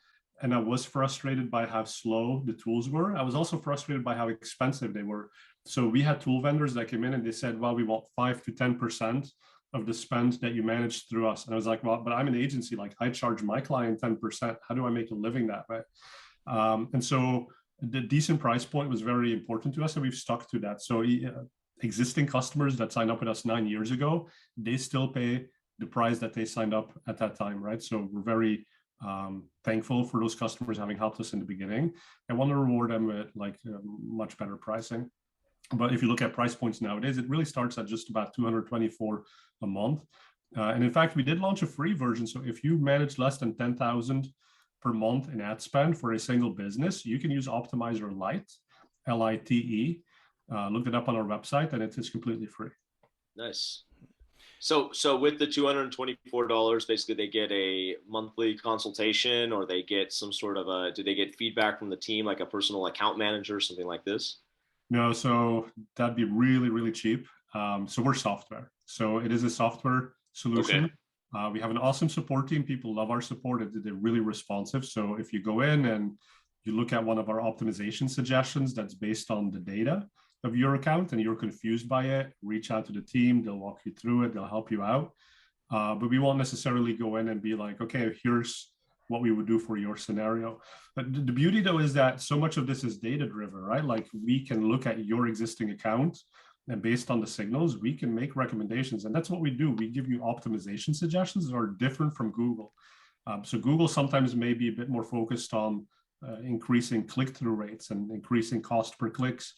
and I was frustrated by how slow the tools were. I was also frustrated by how expensive they were. So we had tool vendors that came in and they said, well, we want 5 to 10% of the spend that you manage through us. And I was like, well, but I'm an agency, like I charge my client 10%. How do I make a living that way? And so the decent price point was very important to us, and we've stuck to that. So existing customers that signed up with us 9 years ago, they still pay the price that they signed up at that time, right? So we're very thankful for those customers having helped us in the beginning, and want to reward them with like much better pricing. But if you look at price points nowadays, it really starts at just about $224 a month. And in fact, we did launch a free version. So if you manage less than 10,000 per month in ad spend for a single business, you can use Optmyzr Lite, Lite. Look it up on our website, and it is completely free. Nice. So with the $224, basically they get a monthly consultation, or they get some sort of do they get feedback from the team, like a personal account manager, something like this? No, so that'd be really, really cheap. So we're software. So it is a software solution. Okay. We have an awesome support team. People love our support. They're really responsive. So if you go in and you look at one of our optimization suggestions that's based on the data of your account and you're confused by it, reach out to the team. They'll walk you through it. They'll help you out. But we won't necessarily go in and be like, okay, here's what we would do for your scenario. But the beauty though is that so much of this is data driven, right? Like we can look at your existing account And based on the signals, we can make recommendations. And that's what we do. We give you optimization suggestions that are different from Google. So Google sometimes may be a bit more focused on increasing click-through rates and increasing cost per clicks.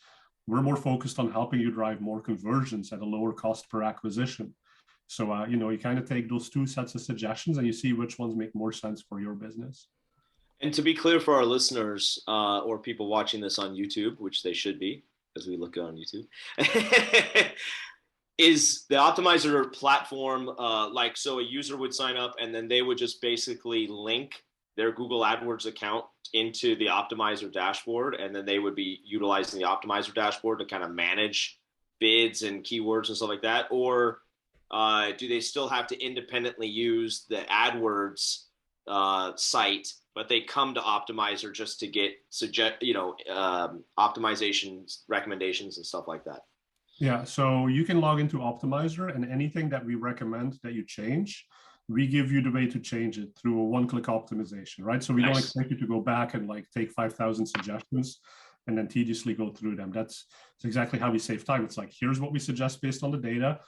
We're more focused on helping you drive more conversions at a lower cost per acquisition. So, you kind of take those two sets of suggestions and you see which ones make more sense for your business. And to be clear for our listeners or people watching this on YouTube, which they should be, as we look on YouTube, is the Optmyzr platform so a user would sign up and then they would just basically link their Google AdWords account into the Optmyzr dashboard, and then they would be utilizing the Optmyzr dashboard to kind of manage bids and keywords and stuff like that? Or do they still have to independently use the AdWords site, but they come to Optmyzr just to get optimizations, recommendations, and stuff like that? Yeah, so you can log into Optmyzr, and anything that we recommend that you change, we give you the way to change it through a one-click optimization, right? So we don't expect you to go back and take 5,000 suggestions and then tediously go through them. That's exactly how we save time. It's like, here's what we suggest based on the data.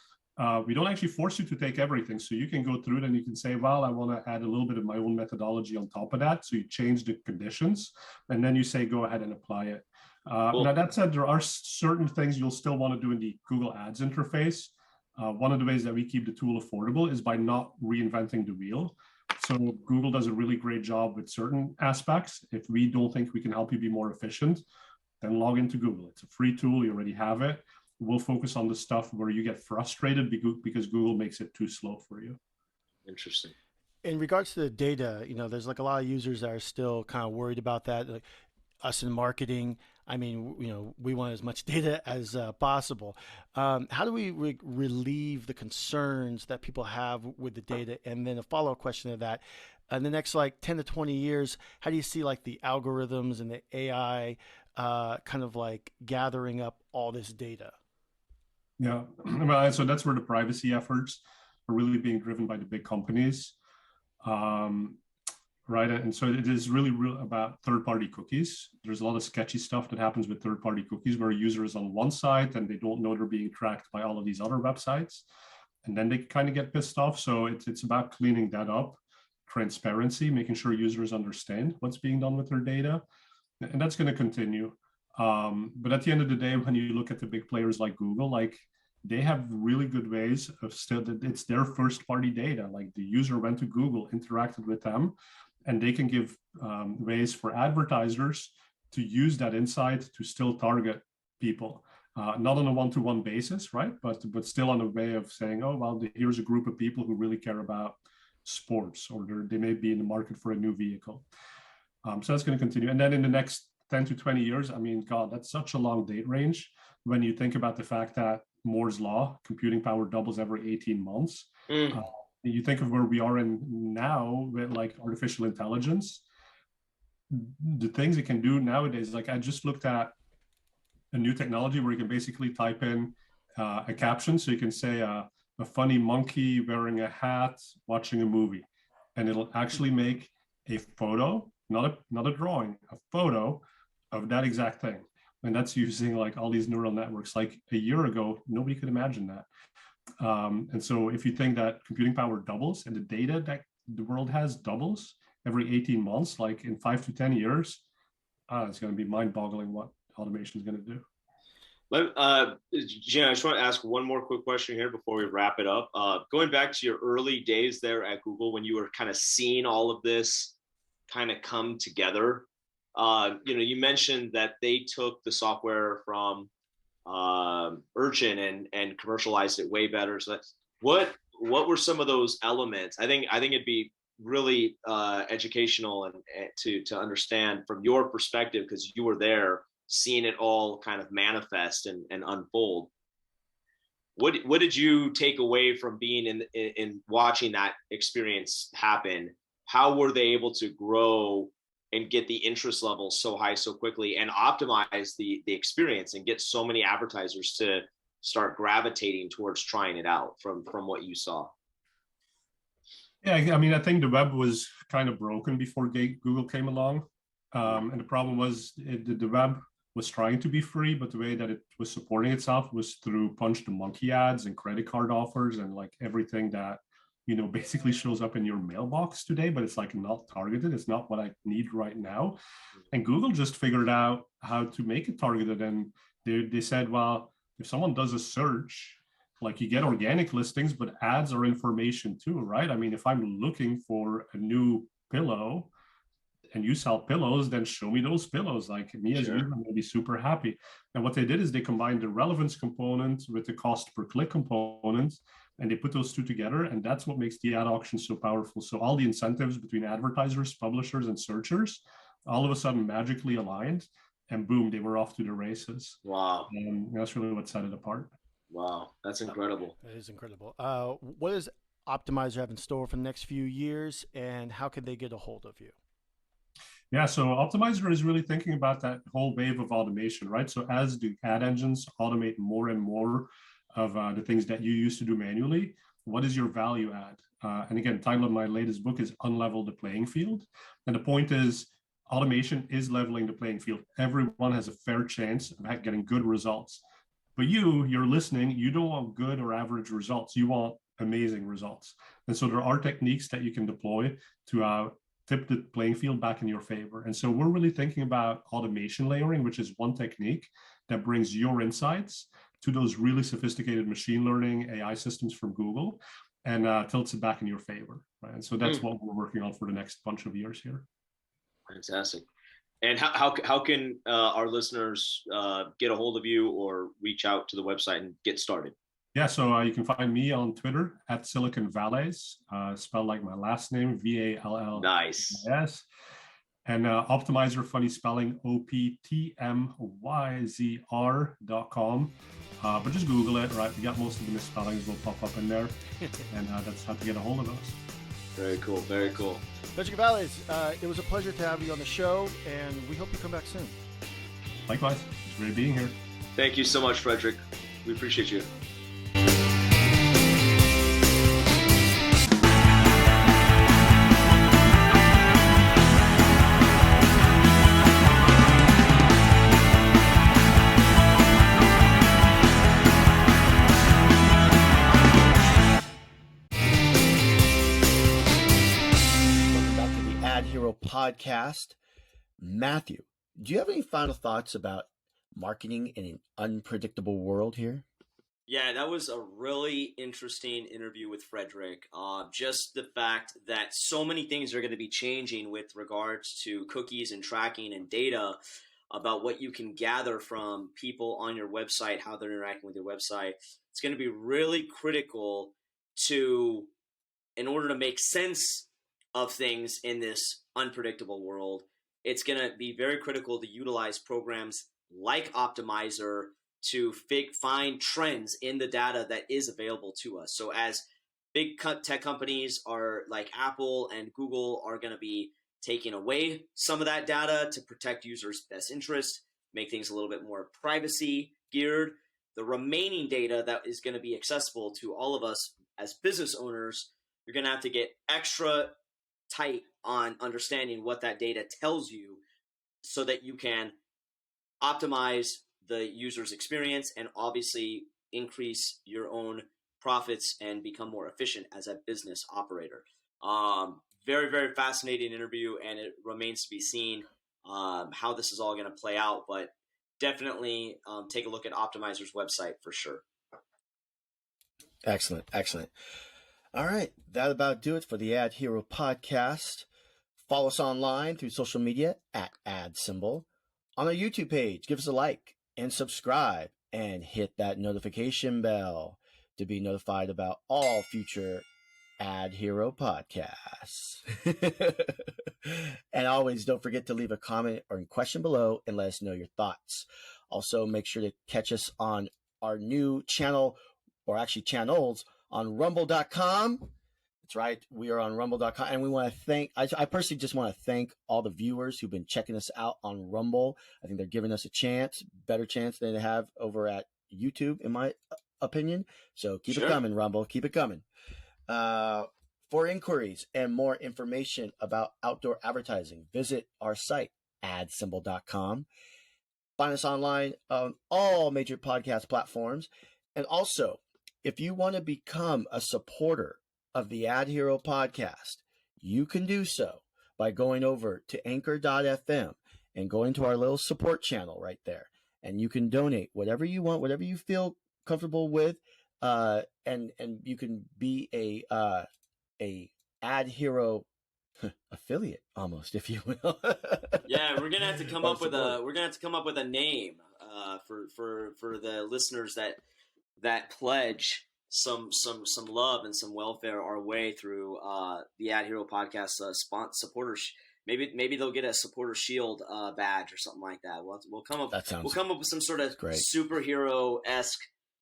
We don't actually force you to take everything. So you can go through it and you can say, well, I want to add a little bit of my own methodology on top of that. So you change the conditions and then you say, go ahead and apply it. Cool. Now, that said, there are certain things you'll still want to do in the Google Ads interface. One of the ways that we keep the tool affordable is by not reinventing the wheel. So Google does a really great job with certain aspects. If we don't think we can help you be more efficient, then log into Google. It's a free tool. You already have it. We'll focus on the stuff where you get frustrated because Google makes it too slow for you. Interesting. In regards to the data, there's a lot of users that are still kind of worried about that. Like us in marketing, I mean, we want as much data as possible. How do we relieve the concerns that people have with the data? And then a follow-up question to that, in the next 10 to 20 years, how do you see the algorithms and the AI gathering up all this data? Yeah, well, so that's where the privacy efforts are really being driven by the big companies. Right. And so it is really about third-party cookies. There's a lot of sketchy stuff that happens with third-party cookies where a user is on one site and they don't know they're being tracked by all of these other websites. And then they kind of get pissed off. So it's about cleaning that up, transparency, making sure users understand what's being done with their data. And that's going to continue. But at the end of the day, when you look at the big players like Google, they have really good ways of it's their first-party data. The user went to Google, interacted with them, and they can give ways for advertisers to use that insight to still target people, not on a one-to-one basis, right? But still on a way of saying, oh, well, here's a group of people who really care about sports, or they may be in the market for a new vehicle. So that's going to continue. And then in the next 10 to 20 years, I mean, God, that's such a long date range when you think about the fact that Moore's law, computing power doubles every 18 months. You think of where we are in now with artificial intelligence, the things it can do nowadays. I just looked at a new technology where you can basically type in a caption. So you can say a funny monkey wearing a hat, watching a movie, and it'll actually make a photo, not a drawing, a photo of that exact thing. And that's using all these neural networks. A year ago, nobody could imagine that. And so if you think that computing power doubles and the data that the world has doubles every 18 months, in 5 to 10 years, it's going to be mind-boggling what automation is going to do. Geno, I just want to ask one more quick question here before we wrap it up. Going back to your early days there at Google, when you were kind of seeing all of this kind of come together, you mentioned that they took the software from Urchin and commercialized it way better. So what were some of those elements? I think it'd be really educational and to understand from your perspective, because you were there seeing it all kind of manifest and unfold. What did you take away from being in watching that experience happen? How were they able to grow and get the interest levels so high so quickly and optimize the experience and get so many advertisers to start gravitating towards trying it out from what you saw? Yeah, I mean, I think the web was kind of broken before Google came along. And the problem was the web was trying to be free, but the way that it was supporting itself was through punch the monkey ads and credit card offers and like everything that, basically shows up in your mailbox today, but it's like not targeted. It's not what I need right now. And Google just figured out how to make it targeted. And they said, well, if someone does a search, like you get organic listings, but ads are information too, right? I mean, if I'm looking for a new pillow and you sell pillows, then show me those pillows. Like me as a user, I'm going to be super happy. And what they did is they combined the relevance component with the cost per click component, and they put those two together. And that's what makes the ad auction so powerful. So all the incentives between advertisers, publishers, and searchers, all of a sudden magically aligned, and boom, they were off to the races. Wow. And that's really what set it apart. Wow, that's incredible. That is incredible. What does Optmyzr have in store for the next few years, and how can they get a hold of you? Yeah, so Optmyzr is really thinking about that whole wave of automation, right? So as the ad engines automate more and more of the things that you used to do manually, what is your value add? And again, the title of my latest book is Unlevel the Playing Field. And the point is, automation is leveling the playing field. Everyone has a fair chance of getting good results. But you're listening, you don't want good or average results. You want amazing results. And so there are techniques that you can deploy to tip the playing field back in your favor. And so we're really thinking about automation layering, which is one technique that brings your insights to those really sophisticated machine learning AI systems from Google and tilts it back in your favor. Right? And so that's what we're working on for the next bunch of years here. Fantastic. And how can our listeners get a hold of you or reach out to the website and get started? Yeah, so you can find me on Twitter at Silicon Vallaeys, spelled like my last name, Vall. Nice. Yes. And Optmyzr, funny spelling, Optmyzr.com. But just Google it, right? We got most of the misspellings will pop up in there. And that's how to get a hold of us. Very cool. Very cool. Frederick Vallaeys, it was a pleasure to have you on the show, and we hope you come back soon. Likewise. It's great being here. Thank you so much, Frederick. We appreciate you. AdHero podcast. Matthew, do you have any final thoughts about marketing in an unpredictable world here? Yeah, that was a really interesting interview with Frederick. Just the fact that so many things are going to be changing with regards to cookies and tracking and data about what you can gather from people on your website, how they're interacting with your website. It's going to be really critical in order to make sense of things in this unpredictable world. It's going to be very critical to utilize programs like Optmyzr to find trends in the data that is available to us. So as big tech companies are like Apple and Google are going to be taking away some of that data to protect users' best interest, make things a little bit more privacy geared, the remaining data that is going to be accessible to all of us as business owners, you're going to have to get extra tight on understanding what that data tells you so that you can optimize the user's experience and obviously increase your own profits and become more efficient as a business operator. Very, very fascinating interview, and it remains to be seen how this is all going to play out, but definitely take a look at Optmyzr's website for sure. Excellent. All right, that about do it for the AdHero podcast. Follow us online through social media at AdSymbol. On our YouTube page, give us a like and subscribe and hit that notification bell to be notified about all future AdHero podcasts. And always don't forget to leave a comment or a question below and let us know your thoughts. Also, make sure to catch us on our new channel, or actually channels, on rumble.com. That's right. We are on rumble.com. And we want to thank, I personally just want to thank all the viewers who've been checking us out on Rumble. I think they're giving us a better chance than they have over at YouTube, in my opinion. So keep it coming, Rumble. Keep it coming. For inquiries and more information about outdoor advertising, visit our site, adsymbol.com. Find us online on all major podcast platforms. And also, if you want to become a supporter of the AdHero podcast, you can do so by going over to anchor.fm and going to our little support channel right there. And you can donate whatever you want, whatever you feel comfortable with, and you can be a AdHero affiliate almost, if you will. Yeah, we're gonna have to come up with a name for the listeners that pledge some love and some welfare our way through the AdHero podcast supporters. Maybe they'll get a supporter shield badge or something like that. We'll come up with some sort of superhero-esque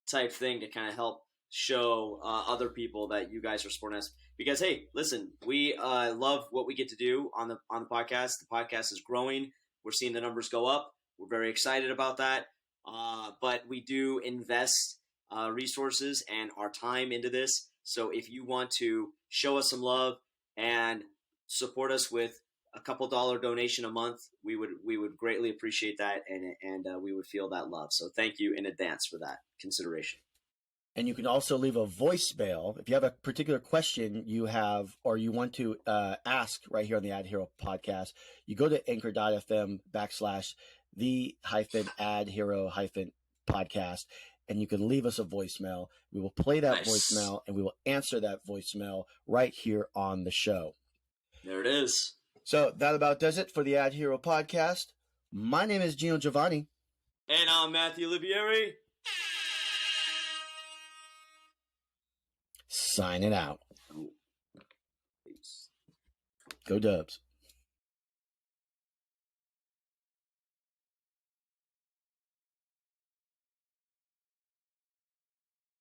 type thing to kind of help show other people that you guys are supporting us. Because hey, listen, we love what we get to do on the podcast. The podcast is growing. We're seeing the numbers go up. We're very excited about that. But we do invest resources and our time into this. So if you want to show us some love and support us with a couple $1 donation a month, we would greatly appreciate that, and we would feel that love. So thank you in advance for that consideration. And you can also leave a voicemail if you have a particular question you have or you want to ask right here on the AdHero podcast. You go to anchor.fm/the-AdHero-podcast, and you can leave us a voicemail. We will play that voicemail, and we will answer that voicemail right here on the show. There it is. So that about does it for the AdHero podcast. My name is Geno Giovanni. And I'm Matthew Olivieri. Signing out. Go Dubs.